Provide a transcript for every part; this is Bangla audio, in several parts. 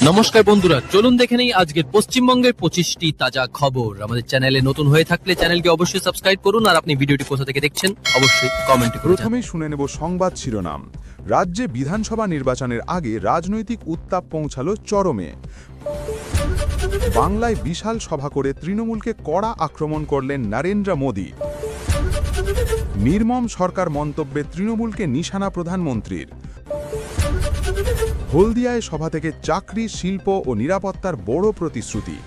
নমস্কার বন্ধুরা, চলুন দেখে নেই আজকের পশ্চিমবঙ্গের 25টি তাজা খবর। আমাদের চ্যানেলে নতুন হয়ে থাকলে চ্যানেলকে অবশ্যই সাবস্ক্রাইব করুন, আর আপনি ভিডিওটি কোথা থেকে দেখছেন অবশ্যই কমেন্ট করুন। প্রথমেই শুনে নেব সংবাদ শিরোনাম। রাজ্যে বিধানসভা নির্বাচনের আগে রাজনৈতিক উত্তাপ পৌঁছালো চরমে। বাংলায় বিশাল সভা করে তৃণমূলকে কড়া আক্রমণ করলেন নরেন্দ্র মোদী। নির্মম সরকার মন্তব্যে তৃণমূলকে নিশানা প্রধানমন্ত্রীর। হলদিয়ায় সভা থেকে চাকরি, শিল্প ও নিরাপত্তার বড় প্রতিশ্রুতি।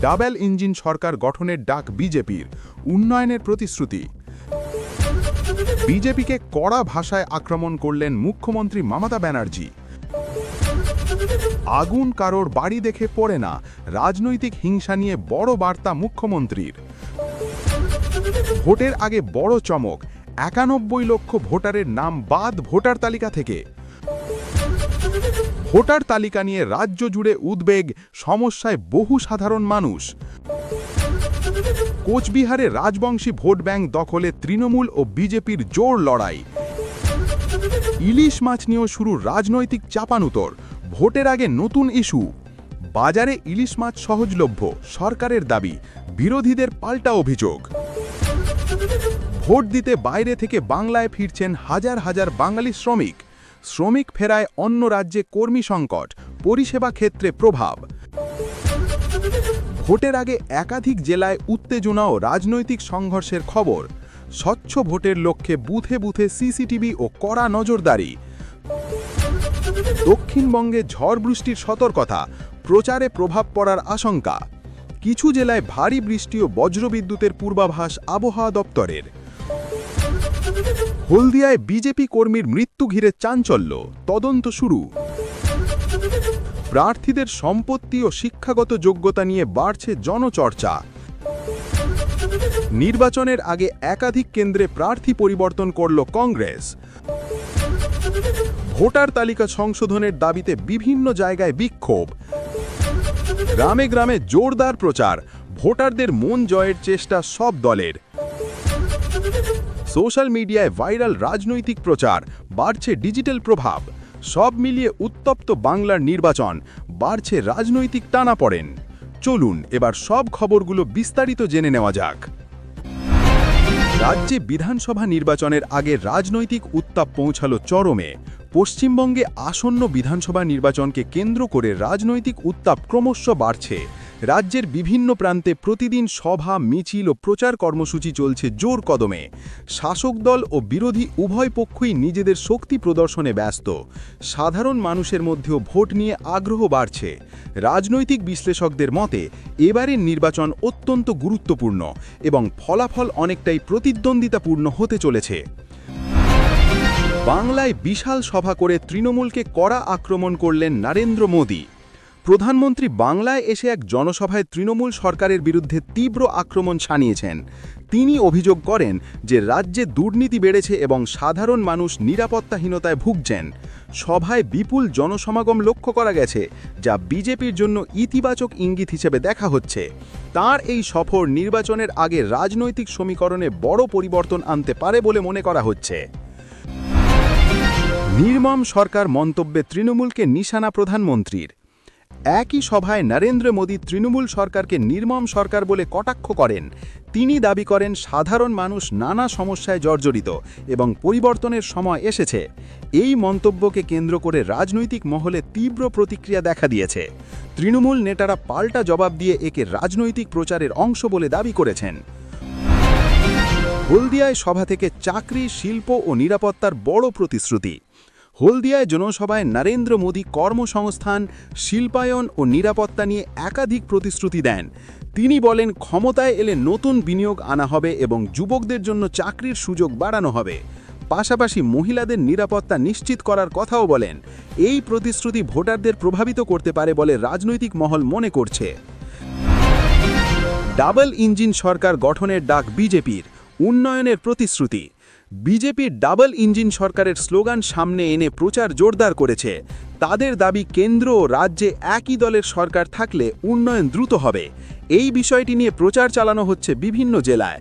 ডাবল ইঞ্জিন সরকার গঠনের ডাক বিজেপির, উন্নয়নের প্রতিশ্রুতি। বিজেপিকে কড়া ভাষায় আক্রমণ করলেন মুখ্যমন্ত্রী মমতা ব্যানার্জি। আগুন কারোর বাড়ি দেখে পড়ে না, রাজনৈতিক হিংসা নিয়ে বড় বার্তা মুখ্যমন্ত্রীর। ভোটের আগে বড় চমক, 91 লক্ষ ভোটারের নাম বাদ ভোটার তালিকা থেকে। ভোটার তালিকা নিয়ে রাজ্য জুড়ে উদ্বেগ, সমস্যায় বহু সাধারণ মানুষ। কোচবিহারে রাজবংশী ভোট ব্যাংক দখলে তৃণমূল ও বিজেপির জোর লড়াই। ইলিশ মাছ নিয়েও শুরু রাজনৈতিক চাপানুতর, ভোটের আগে নতুন ইস্যু। বাজারে ইলিশ মাছ সহজলভ্য, সরকারের দাবি, বিরোধীদের পাল্টা অভিযোগ। ভোট দিতে বাইরে থেকে বাংলায় ফিরছেন হাজার হাজার বাঙালি শ্রমিক। শ্রমিক ফেরায় অন্য রাজ্যে কর্মী সংকট, পরিষেবা ক্ষেত্রে প্রভাব। ভোটের আগে একাধিক জেলায় উত্তেজনা ও রাজনৈতিক সংঘর্ষের খবর। স্বচ্ছ ভোটের লক্ষ্যে বুথে বুথে সিসিটিভি ও কড়া নজরদারি। দক্ষিণবঙ্গে ঝড় বৃষ্টির সতর্কতা, প্রচারে প্রভাব পড়ার আশঙ্কা। কিছু জেলায় ভারী বৃষ্টি ও বজ্রবিদ্যুতের পূর্বাভাস আবহাওয়া দপ্তরের। হলদিয়ায় বিজেপি কর্মীর মৃত্যু ঘিরে চাঞ্চল্য, তদন্ত শুরু। প্রার্থীদের সম্পত্তি ও শিক্ষাগত যোগ্যতা নিয়ে বাড়ছে জনচর্চা। নির্বাচনের আগে একাধিক কেন্দ্রে প্রার্থী পরিবর্তন করল কংগ্রেস। ভোটার তালিকা সংশোধনের দাবিতে বিভিন্ন জায়গায় বিক্ষোভ। গ্রামে গ্রামে জোরদার প্রচার, ভোটারদের মন জয়ের চেষ্টা সব দলের। সোশ্যাল মিডিয়ায় ভাইরাল রাজনৈতিক প্রচার, বাড়ছে ডিজিটাল প্রভাব। সব মিলিয়ে উত্তপ্ত বাংলার নির্বাচন, বাড়ছে রাজনৈতিক টানাপড়েন। চলুন এবার সব খবরগুলো বিস্তারিত জেনে নেওয়া যাক। রাজ্যে বিধানসভা নির্বাচনের আগে রাজনৈতিক উত্তাপ পৌঁছালো চরমে। পশ্চিমবঙ্গে আসন্ন বিধানসভা নির্বাচনকে কেন্দ্র করে রাজনৈতিক উত্তাপ ক্রমশ বাড়ছে। রাজ্যের বিভিন্ন প্রান্তে প্রতিদিন সভা, মিছিল ও প্রচার কর্মসূচি চলছে জোর কদমে। শাসক দল ও বিরোধী উভয় পক্ষই নিজেদের শক্তি প্রদর্শনে ব্যস্ত। সাধারণ মানুষের মধ্যেও ভোট নিয়ে আগ্রহ বাড়ছে। রাজনৈতিক বিশ্লেষকদের মতে এবারের নির্বাচন অত্যন্ত গুরুত্বপূর্ণ এবং ফলাফল অনেকটাই প্রতিদ্বন্দ্বিতাপূর্ণ হতে চলেছে। বাংলায় বিশাল সভা করে তৃণমূলকে কড়া আক্রমণ করলেন নরেন্দ্র মোদী। প্রধানমন্ত্রী বাংলায় এসে এক জনসভায় তৃণমূল সরকারের বিরুদ্ধে তীব্র আক্রমণ শানিয়েছেন। তিনি অভিযোগ করেন যে রাজ্যে দুর্নীতি বেড়েছে এবং সাধারণ মানুষ নিরাপত্তাহীনতায় ভুগছেন। সভায় বিপুল জনসমাগম লক্ষ্য করা গেছে, যা বিজেপির জন্য ইতিবাচক ইঙ্গিত হিসেবে দেখা হচ্ছে। তার এই সফর নির্বাচনের আগে রাজনৈতিক সমীকরণে বড় পরিবর্তন আনতে পারে বলে মনে করা হচ্ছে। নির্মম সরকার মন্তব্যে তৃণমূলকে নিশানা প্রধানমন্ত্রীর। একই সভায় নরেন্দ্র মোদী তৃণমূল সরকারকে নির্মম সরকার বলে কটাক্ষ করেন। তিনি দাবি করেন সাধারণ মানুষ নানা সমস্যায় জর্জরিত এবং পরিবর্তনের সময় এসেছে। এই মন্তব্যকে কেন্দ্র করে রাজনৈতিক মহলে তীব্র প্রতিক্রিয়া দেখা দিয়েছে। তৃণমূল নেতারা পাল্টা জবাব দিয়ে একে রাজনৈতিক প্রচারের অংশ বলে দাবি করেছেন। হলদিয়ায় সভা থেকে চাকরি, শিল্প ও নিরাপত্তার বড় প্রতিশ্রুতি। হলদিয়ায় জনসভায় নরেন্দ্র মোদী কর্মসংস্থান, শিল্পায়ন ও নিরাপত্তা নিয়ে একাধিক প্রতিশ্রুতি দেন। তিনি বলেন ক্ষমতায় এলে নতুন বিনিয়োগ আনা হবে এবং যুবকদের জন্য চাকরির সুযোগ বাড়ানো হবে। পাশাপাশি মহিলাদের নিরাপত্তা নিশ্চিত করার কথাও বলেন। এই প্রতিশ্রুতি ভোটারদের প্রভাবিত করতে পারে বলে রাজনৈতিক মহল মনে করছে। ডাবল ইঞ্জিন সরকার গঠনের ডাক বিজেপির, উন্নয়নের প্রতিশ্রুতি। বিজেপির ডাবল ইঞ্জিন সরকারের স্লোগান সামনে এনে প্রচার জোরদার করেছে। তাদের দাবি কেন্দ্র ও রাজ্যে একই দলের সরকার থাকলে উন্নয়ন দ্রুত হবে। এই বিষয়টি নিয়ে প্রচার চালানো হচ্ছে বিভিন্ন জেলায়।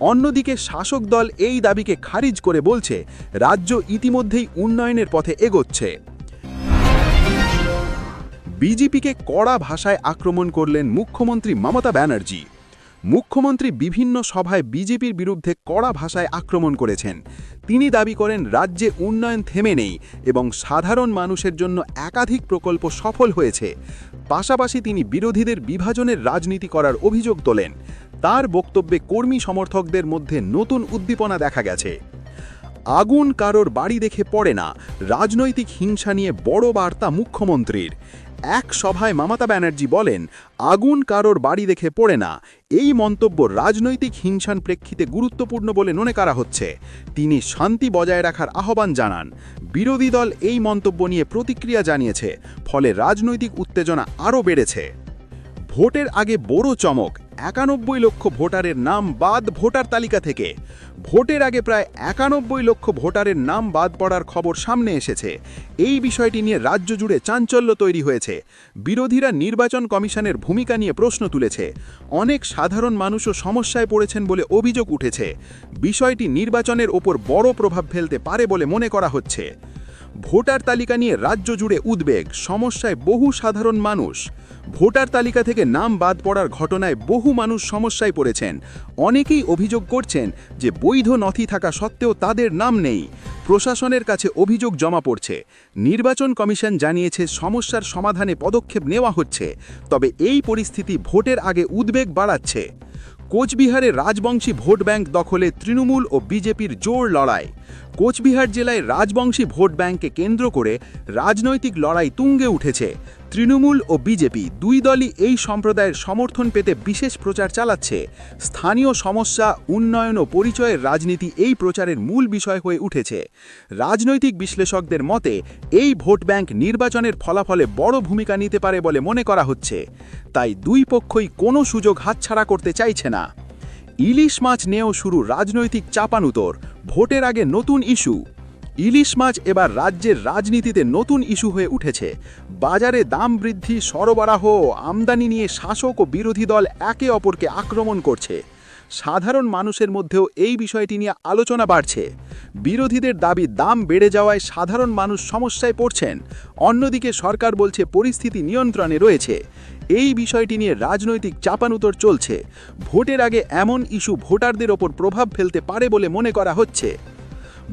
অন্যদিকে শাসক দল এই দাবিকে খারিজ করে বলছে রাজ্য ইতিমধ্যেই উন্নয়নের পথে এগোচ্ছে। বিজেপিকে কড়া ভাষায় আক্রমণ করলেন মুখ্যমন্ত্রী মমতা ব্যানার্জি। মুখ্যমন্ত্রী বিভিন্ন সভায় বিজেপির বিরুদ্ধে কড়া ভাষায় আক্রমণ করেছেন। তিনি দাবি করেন রাজ্যে উন্নয়ন থেমে নেই এবং সাধারণ মানুষের জন্য একাধিক প্রকল্প সফল হয়েছে। পাশাপাশি তিনি বিরোধীদের বিভাজনের রাজনীতি করার অভিযোগ তোলেন। তার বক্তব্যে কর্মী সমর্থকদের মধ্যে নতুন উদ্দীপনা দেখা গেছে। আগুন কারোর বাড়ি দেখে পড়ে না, রাজনৈতিক হিংসা নিয়ে বড় বার্তা মুখ্যমন্ত্রীর। এক সভায় মমতা ব্যানার্জি বলেন, আগুন কারোর বাড়ি দেখে পড়ে না। এই মন্তব্য রাজনৈতিক হিংসার প্রেক্ষিতে গুরুত্বপূর্ণ বলে মনে করা হচ্ছে। তিনি শান্তি বজায় রাখার আহ্বান জানান। বিরোধী দল এই মন্তব্য নিয়ে প্রতিক্রিয়া জানিয়েছে, ফলে রাজনৈতিক উত্তেজনা আরও বেড়েছে। ভোটের আগে বড় চমক, ৯১ লক্ষ ভোটারের নাম বাদ ভোটার তালিকা থেকে। ভোটের আগে প্রায় ৯১ লক্ষ ভোটারের নাম বাদ পড়ার খবর সামনে এসেছে। এই বিষয়টি নিয়ে রাজ্য জুড়ে চাঞ্চল্য তৈরি হয়েছে। বিরোধীরা নির্বাচন কমিশনের ভূমিকা নিয়ে প্রশ্ন তুলেছে। অনেক সাধারণ মানুষও সমস্যায় পড়েছেন বলে অভিযোগ উঠেছে। বিষয়টি নির্বাচনের ওপর বড় প্রভাব ফেলতে পারে বলে মনে করা হচ্ছে। ভোটার তালিকা নিয়ে রাজ্য জুড়ে উদ্বেগ, সমস্যায় বহু সাধারণ মানুষ। ভোটার তালিকা থেকে নাম বাদ পড়ার ঘটনায় বহু মানুষ সমস্যায় পড়েছেন। অনেকেই অভিযোগ করছেন যে বৈধ নথি থাকা সত্ত্বেও তাদের নাম নেই। প্রশাসনের কাছে অভিযোগ জমা পড়ছে। নির্বাচন কমিশন জানিয়েছে সমস্যার সমাধানে পদক্ষেপ নেওয়া হচ্ছে। তবে এই পরিস্থিতি ভোটের আগে উদ্বেগ বাড়াচ্ছে। কোচবিহারে রাজবংশী ভোট ব্যাংক দখলে তৃণমূল ও বিজেপির জোর লড়াই। কোচবিহার জেলায় রাজবংশী ভোট ব্যাংককে কেন্দ্র করে রাজনৈতিক লড়াই তুঙ্গে উঠেছে। তৃণমূল ও বিজেপি দুই দলই এই সম্প্রদায়ের সমর্থন পেতে বিশেষ প্রচার চালাচ্ছে। স্থানীয় সমস্যা, উন্নয়ন ও পরিচয়ের রাজনীতি এই প্রচারের মূল বিষয় হয়ে উঠেছে। রাজনৈতিক বিশ্লেষকদের মতে এই ভোট ব্যাংক নির্বাচনের ফলাফলে বড় ভূমিকা নিতে পারে বলে মনে করা হচ্ছে। তাই দুই পক্ষই কোনো সুযোগ হাতছাড়া করতে চাইছে না। ইলিশ মাছ নিয়েও শুরু রাজনৈতিক চাপানুতোর, ভোটের আগে নতুন ইস্যু। ইলিশ মাছ এবার রাজ্যের রাজনীতিতে নতুন ইস্যু হয়ে উঠেছে। বাজারে দাম বৃদ্ধি, সরবরাহ ও আমদানি নিয়ে শাসক ও বিরোধী দল একে অপরকে আক্রমণ করছে। সাধারণ মানুষের মধ্যেও এই বিষয়টি নিয়ে আলোচনা বাড়ছে। বিরোধীদের দাবি দাম বেড়ে যাওয়ায় সাধারণ মানুষ সমস্যায় পড়ছেন। অন্যদিকে সরকার বলছে পরিস্থিতি নিয়ন্ত্রণে রয়েছে। এই বিষয়টি নিয়ে রাজনৈতিক চাপানুতর চলছে। ভোটের আগে এমন ইস্যু ভোটারদের ওপর প্রভাব ফেলতে পারে বলে মনে করা হচ্ছে।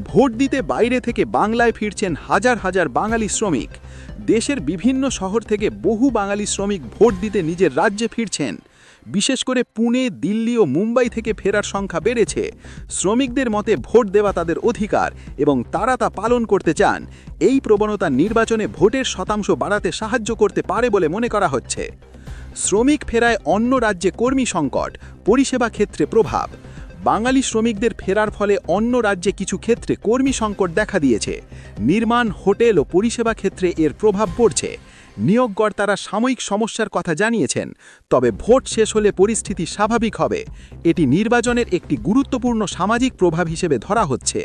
ভোট দিতে বাইরে থেকে বাংলায় ফিরছেন হাজার হাজার বাঙালি শ্রমিক। দেশের বিভিন্ন শহর থেকে বহু বাঙালি শ্রমিক ভোট দিতে নিজের রাজ্যে ফিরছেন। বিশেষ করে পুনে, দিল্লি ও মুম্বাই থেকে ফেরার সংখ্যা বেড়েছে। শ্রমিকদের মতে ভোট দেওয়া তাদের অধিকার এবং তারা তা পালন করতে চান। এই প্রবণতা নির্বাচনে ভোটের শতাংশ বাড়াতে সাহায্য করতে পারে বলে মনে করা হচ্ছে। শ্রমিক ফেরায় অন্য রাজ্যে কর্মী সংকট, পরিষেবা ক্ষেত্রে প্রভাব। বাঙালি শ্রমিকদের ফেরার ফলে অন্য রাজ্যে কিছু ক্ষেত্রে কর্মী সংকট দেখা দিয়েছে। নির্মাণ, হোটেল ও পরিষেবা ক্ষেত্রে এর প্রভাব পড়ছে। নিয়োগকর্তারা সাময়িক সমস্যার কথা জানিয়েছেন, তবে ভোট শেষ হলে পরিস্থিতি স্বাভাবিক হবে। এটি নির্বাচনের একটি গুরুত্বপূর্ণ সামাজিক প্রভাব হিসেবে ধরা হচ্ছে।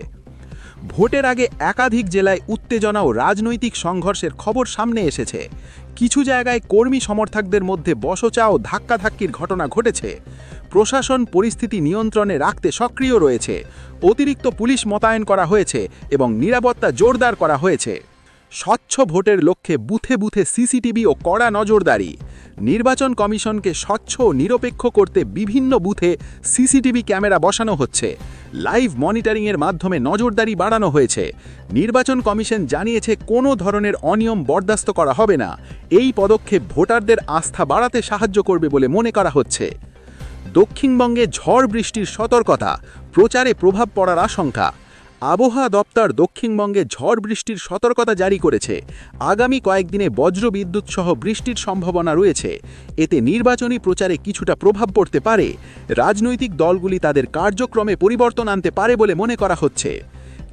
ভোটের আগে একাধিক জেলায় উত্তেজনা ও রাজনৈতিক সংঘর্ষের খবর সামনে এসেছে। কিছু জায়গায় কর্মী সমর্থকদের মধ্যে বচসা ও ধাক্কাধাক্কির ঘটনা ঘটেছে। প্রশাসন পরিস্থিতি নিয়ন্ত্রণে রাখতে সক্রিয় রয়েছে। অতিরিক্ত পুলিশ মোতায়েন করা হয়েছে এবং নিরাপত্তা জোরদার করা হয়েছে। স্বচ্ছ ভোটের লক্ষ্যে বুথে বুথে সিসিটিভি ও কড়া নজরদারি। নির্বাচন কমিশনকে স্বচ্ছ ও নিরপেক্ষ করতে বিভিন্ন বুথে সিসিটিভি ক্যামেরা বসানো হচ্ছে। লাইভ মনিটরিংয়ের মাধ্যমে নজরদারি বাড়ানো হয়েছে। নির্বাচন কমিশন জানিয়েছে কোনো ধরনের অনিয়ম বরদাস্ত করা হবে না। এই পদক্ষেপ ভোটারদের আস্থা বাড়াতে সাহায্য করবে বলে মনে করা হচ্ছে। দক্ষিণবঙ্গে ঝড় বৃষ্টির সতর্কতা, প্রচারে প্রভাব পড়ার আশঙ্কা। আবহাওয়া দপ্তর দক্ষিণবঙ্গে ঝড় বৃষ্টির সতর্কতা জারি করেছে। আগামী কয়েকদিনে বজ্রবিদ্যুৎ সহ বৃষ্টির সম্ভাবনা রয়েছে। এতে নির্বাচনী প্রচারে কিছুটা প্রভাব পড়তে পারে। রাজনৈতিক দলগুলি তাদের কার্যক্রমে পরিবর্তন আনতে পারে বলে মনে করা হচ্ছে।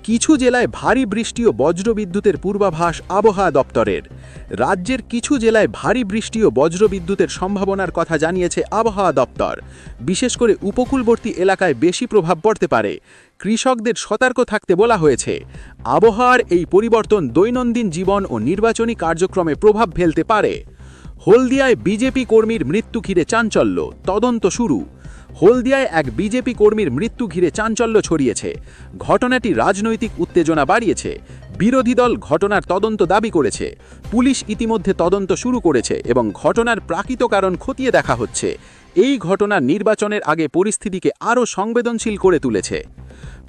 কিছু জেলায় ভারী বৃষ্টি ও বজ্রবিদ্যুতের পূর্বাভাস আবহাওয়া দপ্তরের। রাজ্যের কিছু জেলায় ভারী বৃষ্টি ও বজ্রবিদ্যুতের সম্ভাবনার কথা জানিয়েছে আবহাওয়া দপ্তর। বিশেষ করে উপকূলবর্তী এলাকায় বেশি প্রভাব পড়তে পারে। কৃষকদের সতর্ক থাকতে বলা হয়েছে। আবহাওয়ার এই পরিবর্তন দৈনন্দিন জীবন ও নির্বাচনী কার্যক্রমে প্রভাব ফেলতে পারে। হলদিয়ায় বিজেপি কর্মীর মৃত্যু ঘিরে চাঞ্চল্য, তদন্ত শুরু। হলদিয়ায় এক বিজেপি কর্মীর মৃত্যু ঘিরে চাঞ্চল্য ছড়িয়েছে। ঘটনাটি রাজনৈতিক উত্তেজনা বাড়িয়েছে। বিরোধী দল ঘটনার তদন্ত দাবি করেছে। পুলিশ ইতিমধ্যে তদন্ত শুরু করেছে এবং ঘটনার প্রাকৃত কারণ খতিয়ে দেখা হচ্ছে। এই ঘটনা নির্বাচনের আগে পরিস্থিতিকে আরও সংবেদনশীল করে তুলেছে।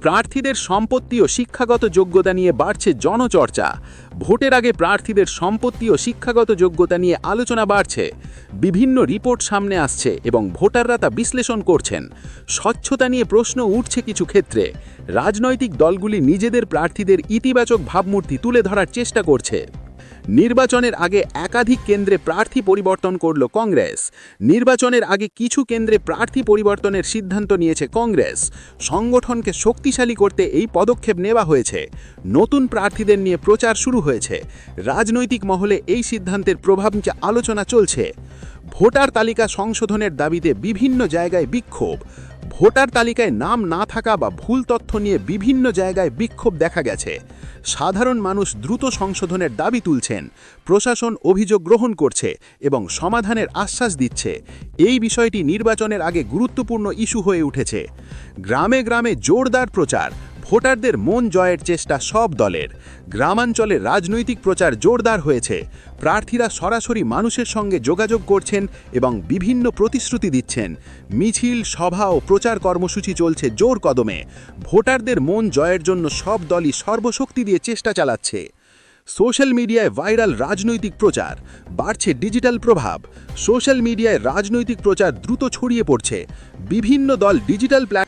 প্রার্থীদের সম্পত্তি ও শিক্ষাগত যোগ্যতা নিয়ে বাড়ছে জনচর্চা। ভোটের আগে প্রার্থীদের সম্পত্তি ও শিক্ষাগত যোগ্যতা নিয়ে আলোচনা বাড়ছে। বিভিন্ন রিপোর্ট সামনে আসছে এবং ভোটাররা তা বিশ্লেষণ করছেন। স্বচ্ছতা নিয়ে প্রশ্ন উঠছে কিছু ক্ষেত্রে। রাজনৈতিক দলগুলি নিজেদের প্রার্থীদের ইতিবাচক ভাবমূর্তি তুলে ধরার চেষ্টা করছে। নির্বাচনের আগে একাধিক কেন্দ্রে প্রার্থী পরিবর্তন করল কংগ্রেস। নির্বাচনের আগে কিছু কেন্দ্রে প্রার্থী পরিবর্তনের সিদ্ধান্ত নিয়েছে কংগ্রেস। সংগঠনকে শক্তিশালী করতে এই পদক্ষেপ নেওয়া হয়েছে। নতুন প্রার্থীদের নিয়ে প্রচার শুরু হয়েছে। রাজনৈতিক মহলে এই সিদ্ধান্তের প্রভাব নিয়ে আলোচনা চলছে। ভোটার তালিকা সংশোধনের দাবিতে বিভিন্ন জায়গায় বিক্ষোভ। ভোটার তালিকায় নাম না থাকা বা ভুল তথ্য নিয়ে বিভিন্ন জায়গায় বিক্ষোভ দেখা গেছে। সাধারণ মানুষ দ্রুত সংশোধনের দাবি তুলছেন। প্রশাসন অভিযোগ গ্রহণ করছে এবং সমাধানের আশ্বাস দিচ্ছে। এই বিষয়টি নির্বাচনের আগে গুরুত্বপূর্ণ ইস্যু হয়ে উঠেছে। গ্রামে গ্রামে জোরদার প্রচার। ভোটারদের মন জয়ের চেষ্টা সব দলের। গ্রামাঞ্চলে রাজনৈতিক প্রচার জোরদার হয়েছে। প্রার্থীরা সরাসরি মানুষের সঙ্গে যোগাযোগ করছেন এবং বিভিন্ন প্রতিশ্রুতি দিচ্ছেন। মিছিল, সভা ও প্রচার কর্মসূচি চলছে জোর কদমে। ভোটারদের মন জয়ের জন্য সব দলই সর্বশক্তি দিয়ে চেষ্টা চালাচ্ছে। সোশ্যাল মিডিয়ায় ভাইরাল রাজনৈতিক প্রচার। বাড়ছে ডিজিটাল প্রভাব। সোশ্যাল মিডিয়ায় রাজনৈতিক প্রচার দ্রুত ছড়িয়ে পড়ছে। বিভিন্ন দল ডিজিটাল প্ল্যাটফর্ম